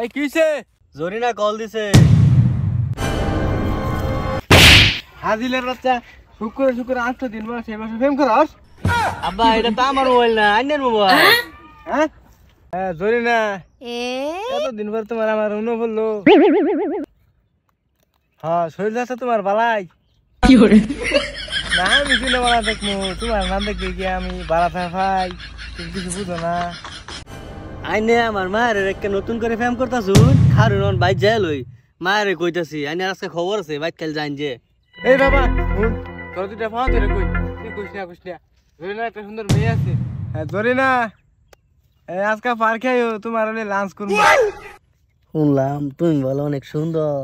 এই কিছে জরিনা কল দিছে হাজিলের বাচ্চা শুক্র শুক্র 8 দিন বয়স এই বছর প্রেম করস আব্বা এটা তো আমার মোবাইল না আইনের মোবাইল হ্যাঁ জরিনা এত দিন পর তোমার আমার মনে পড়লো হ্যাঁ শরীর আছে তোমার বালাই কি করে না আমি চিনে বালা দেখবো তোমার নাম দেখতে গিয়ে আমি বালা ভাই তুমি কিছু বুঝো না আইনে আমার মায়ের একটা নতুন করে ফেম করতাছুন খারুন বাইক যাই লই মায়ের কইতাছি আইনে আজকে খবর আছে বাইক কাল যাইন যে এই বাবা শুন তোর দুটা পাওয়া ধরে কই তুই কইস না জরিনা একটা সুন্দর মেয়ে আছে হ্যাঁ জরিনা আজকে পার খাইও তোমার হলে লাঞ্চ করবো শুনলাম তুমি বলো অনেক সুন্দর